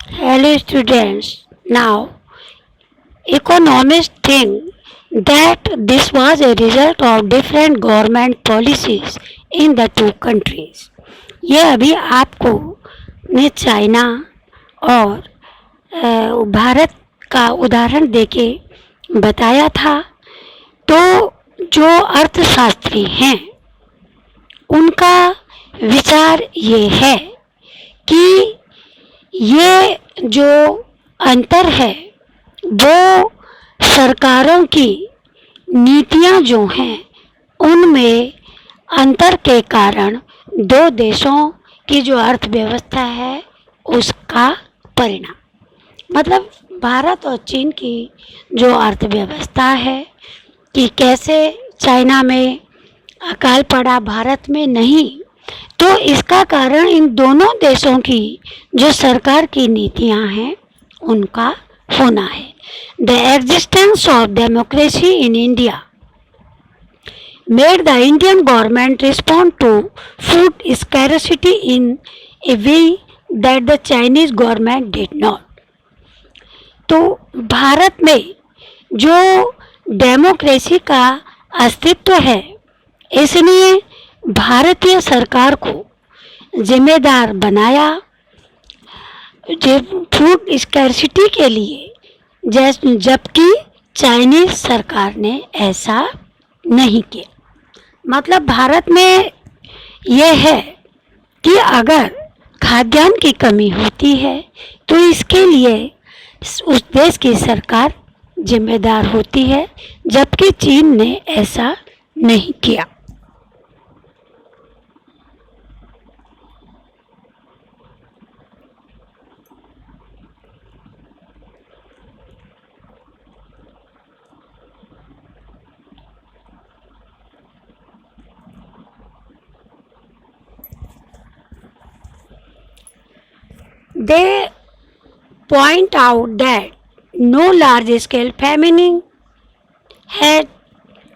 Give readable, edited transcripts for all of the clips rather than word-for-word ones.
Hello students. Now, economists think that this was a result of different government policies in the two countries. ये अभी आपको ने China और भारत का उदाहरण देके बताया था। तो जो अर्थशास्त्री हैं उनका विचार ये है कि ये जो अंतर है वो सरकारों की नीतियां जो हैं उनमें अंतर के कारण दो देशों की जो अर्थव्यवस्था है उसका परिणाम, मतलब भारत और चीन की जो अर्थव्यवस्था है कि कैसे चाइना में अकाल पड़ा, भारत में नहीं। तो इसका कारण इन दोनों देशों की जो सरकार की नीतियां हैं उनका होना है। The existence of democracy in India made the Indian government respond to food scarcity in a way that the Chinese government did not. तो भारत में जो डेमोक्रेसी का अस्तित्व है इसलिए भारतीय सरकार को जिम्मेदार बनाया फूड स्कैर्सिटी के लिए, जबकि चाइनीज सरकार ने ऐसा नहीं किया। मतलब भारत में यह है कि अगर खाद्यान्न की कमी होती है तो इसके लिए उस देश की सरकार जिम्मेदार होती है, जबकि चीन ने ऐसा नहीं किया। They point out that no large-scale famine had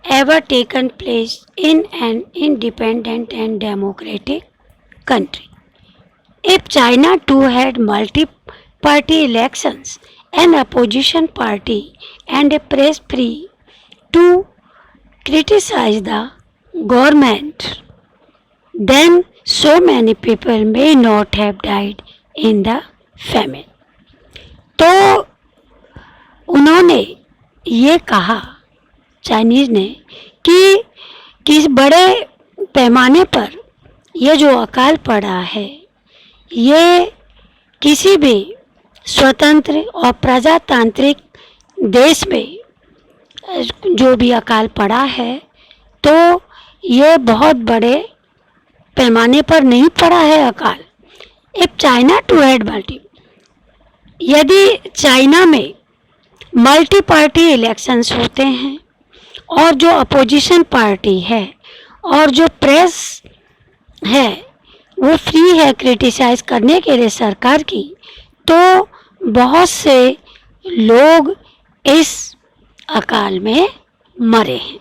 ever taken place in an independent and democratic country. If China too had multi-party elections, an opposition party and a press free to criticize the government, then so many people may not have died in the famine. तो उन्होंने ये कहा Chinese ने कि किस बड़े पैमाने पर ये जो अकाल पड़ा है ये किसी भी स्वतंत्र और प्रजातांत्रिक देश में जो भी अकाल पड़ा है तो ये बहुत बड़े पैमाने पर नहीं पड़ा है अकाल। If China too had multi, यदि चाइना में मल्टी पार्टी इलेक्शंस होते हैं और जो अपोजिशन पार्टी है और जो प्रेस है वो फ्री है क्रिटिसाइज करने के लिए सरकार की, तो बहुत से लोग इस अकाल में मरे हैं।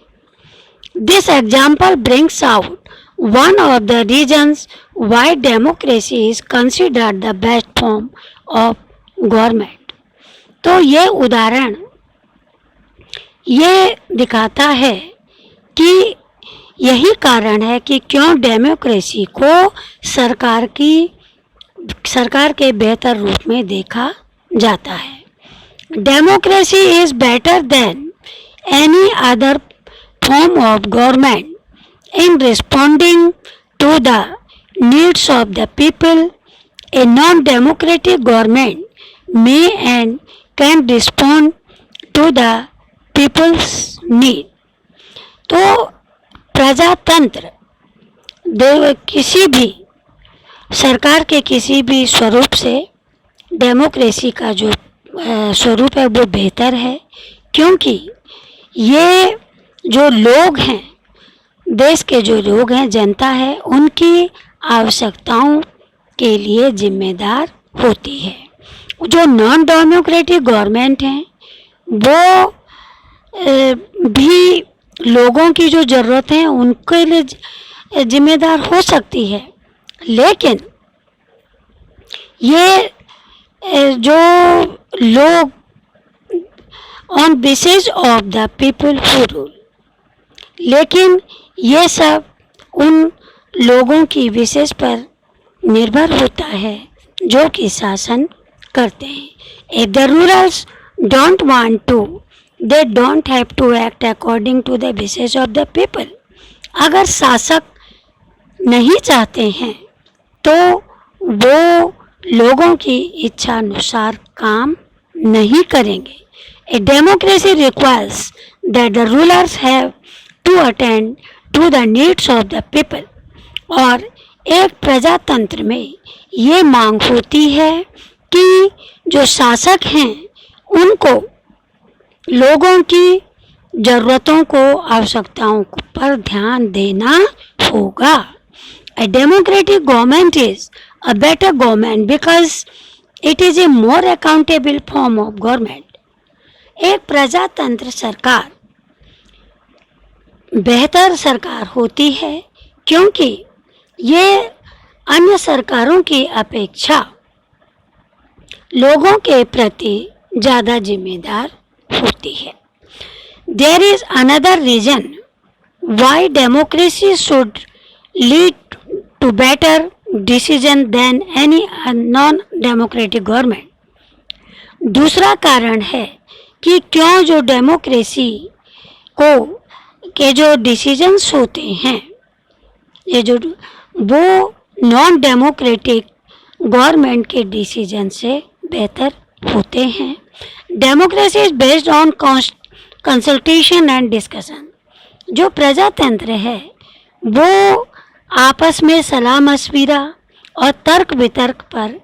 This example brings out one of the reasons why democracy is considered the best form of government. तो ये उदाहरण ये दिखाता है कि यही कारण है कि क्यों डेमोक्रेसी को सरकार के बेहतर रूप में देखा जाता है। Democracy is better than any other form of government in responding to the needs of the people. A non-democratic government may and can respond to the people's need. तो प्रजातंत्र किसी भी सरकार के किसी भी स्वरूप से डेमोक्रेसी का जो स्वरूप है वो बेहतर है, क्योंकि ये जो लोग हैं, देश के जो लोग हैं, जनता है, उनकी आवश्यकताओं के लिए जिम्मेदार होती है। जो नॉन डेमोक्रेटिक गवर्नमेंट हैं वो भी लोगों की जो ज़रूरतें हैं उनके लिए जिम्मेदार हो सकती है, लेकिन ये जो लोग on basis of the people who rule, लेकिन ये सब उन लोगों की विशेष पर निर्भर होता है जो कि शासन करते हैं. If the rulers don't want to, they don't have to act according to the wishes of the people. अगर शासक नहीं चाहते हैं तो वो लोगों की इच्छा अनुसार काम नहीं करेंगे. A democracy requires that the rulers have to attend to the needs of the people. और एक प्रजातंत्र में ये मांग होती है कि जो शासक हैं उनको लोगों की ज़रूरतों को, आवश्यकताओं पर ध्यान देना होगा. A democratic government is a better government because it is a more accountable form of government. एक प्रजातंत्र सरकार बेहतर सरकार होती है क्योंकि ये अन्य सरकारों की अपेक्षा लोगों के प्रति ज़्यादा जिम्मेदार होती है. There is another reason why democracy should lead to better decision than any non-democratic government. दूसरा कारण है कि क्यों जो डेमोक्रेसी को के जो डिसीजंस होते हैं, ये जो वो नॉन डेमोक्रेटिक गवर्नमेंट के डिसीजन से बेहतर होते हैं. Democracy is based on consultation and discussion. जो प्रजातंत्र है वो आपस में सलाह मशविरा और तर्क वितर्क पर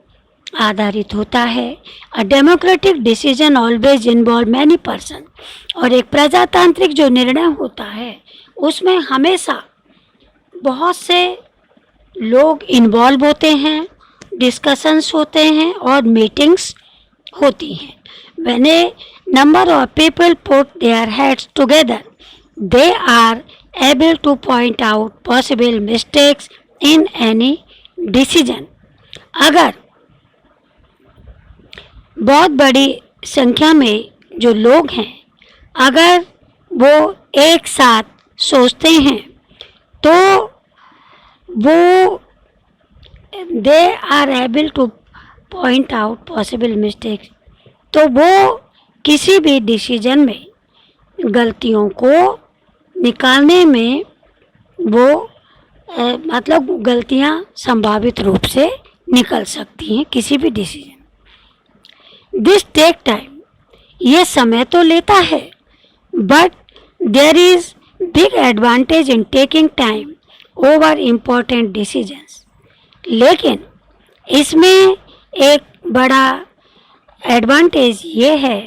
आधारित होता है. A democratic decision always involve many person. और एक प्रजातांत्रिक जो निर्णय होता है उसमें हमेशा बहुत से लोग इन्वॉल्व होते हैं, डिस्कशंस होते हैं और मीटिंग्स होती हैं. When a number of people put their heads together, they are able to point out possible mistakes in any decision. अगर बहुत बड़ी संख्या में जो लोग हैं, अगर वो एक साथ सोचते हैं तो वो they are able to point out possible mistakes, तो वो किसी भी डिसीजन में गलतियों को निकालने में वो मतलब गलतियां संभावित रूप से निकल सकती हैं किसी भी डिसीजन. दिस टेक टाइम, ये समय तो लेता है, but there is big advantage in taking time over important decisions. लेकिन इसमें एक बड़ा एडवांटेज ये है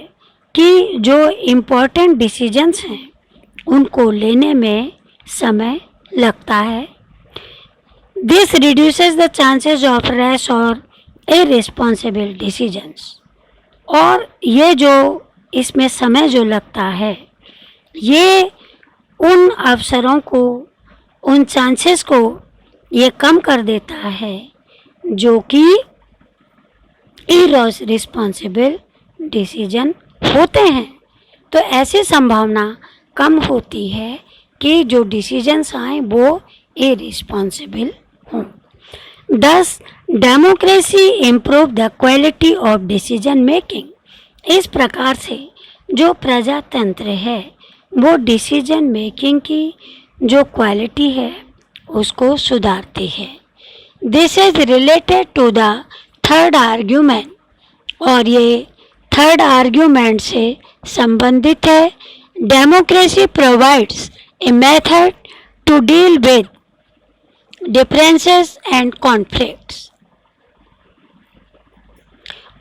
कि जो इम्पोर्टेंट डिसीजंस हैं उनको लेने में समय लगता है. This reduces the chances of rash और इररिस्पॉन्सिबल डिसीजंस. और ये जो इसमें समय जो लगता है ये उन अवसरों को, उन चांसेस को ये कम कर देता है जो कि इररिस्पॉन्सिबल डिसीजन होते हैं. तो ऐसी संभावना कम होती है कि जो डिसीजंस आए वो इररिस्पॉन्सिबल हों. दस democracy improve the quality of decision making. इस प्रकार से जो प्रजातंत्र है वो डिसीजन मेकिंग की जो क्वालिटी है उसको सुधारती है. This is related to the third argument. और ये थर्ड आर्ग्यूमेंट से संबंधित है. Democracy provides a method to deal with differences and conflicts.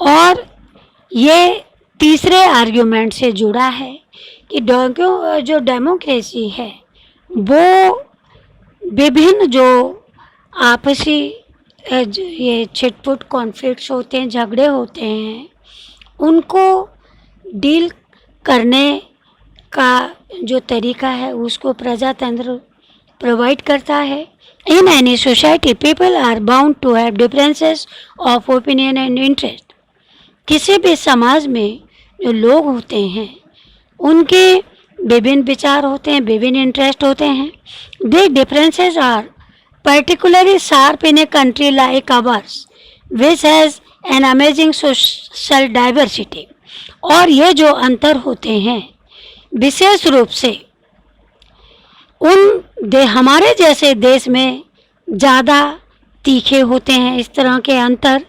और ये तीसरे आर्ग्यूमेंट से जुड़ा है कि जो डेमोक्रेसी है वो विभिन्न जो आपसी ये छिटपुट कॉन्फ्लिक्ट्स होते हैं, झगड़े होते हैं, उनको डील करने का जो तरीका है उसको प्रजातंत्र प्रोवाइड करता है. In any society people are bound to have differences of opinion and interest. किसी भी समाज में जो लोग होते हैं उनके विभिन्न विचार होते हैं, विभिन्न इंटरेस्ट होते हैं. These differences are particularly sharp in a country like ours, which has an amazing social diversity. और ये जो अंतर होते हैं विशेष रूप से हमारे जैसे देश में ज़्यादा तीखे होते हैं. इस तरह के अंतर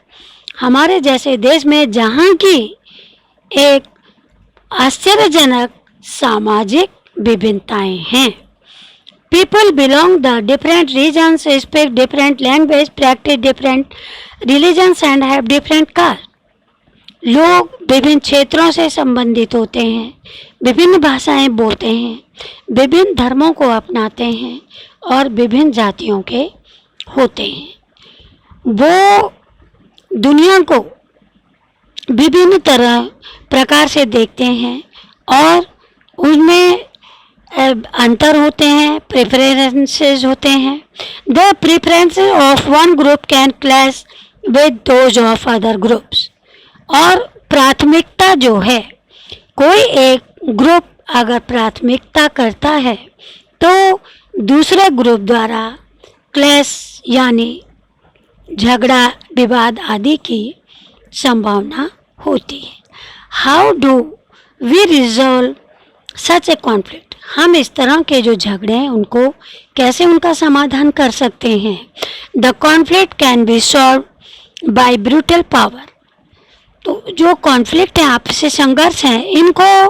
हमारे जैसे देश में जहाँ की एक आश्चर्यजनक सामाजिक विभिन्नताएं हैं. People belong the different regions, speak different language, practice different religions and have different caste. लोग विभिन्न क्षेत्रों से संबंधित होते हैं, विभिन्न भाषाएं बोलते हैं, विभिन्न धर्मों को अपनाते हैं और विभिन्न जातियों के होते हैं. वो दुनिया को विभिन्न प्रकार से देखते हैं और उनमें अंतर होते हैं, प्रेफरेंसेस होते हैं. The preferences of one group can clash with those of other groups. और प्राथमिकता जो है, कोई एक ग्रुप अगर प्राथमिकता करता है तो दूसरे ग्रुप द्वारा क्लैश यानी झगड़ा विवाद आदि की संभावना होती है. How do we resolve such a conflict. हम इस तरह के जो झगड़े हैं उनको कैसे उनका समाधान कर सकते हैं. The conflict can be solve by brutal power. तो जो कॉन्फ्लिक्ट है, आपसी संघर्ष हैं, इनको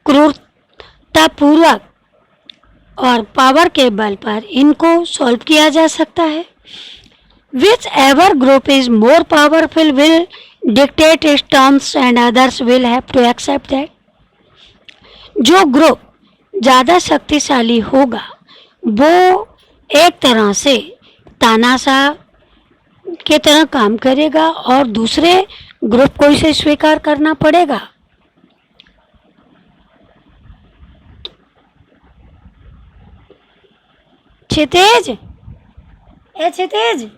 क्रूरतापूर्वक और पावर के बल पर इनको सॉल्व किया जा सकता है. Whichever group is more powerful will dictate its terms and others will have to accept that. जो ग्रुप ज़्यादा शक्तिशाली होगा वो एक तरह से तानाशाह के तरह काम करेगा और दूसरे ग्रुप को इसे स्वीकार करना पड़ेगा. क्षितिज, क्षितिज.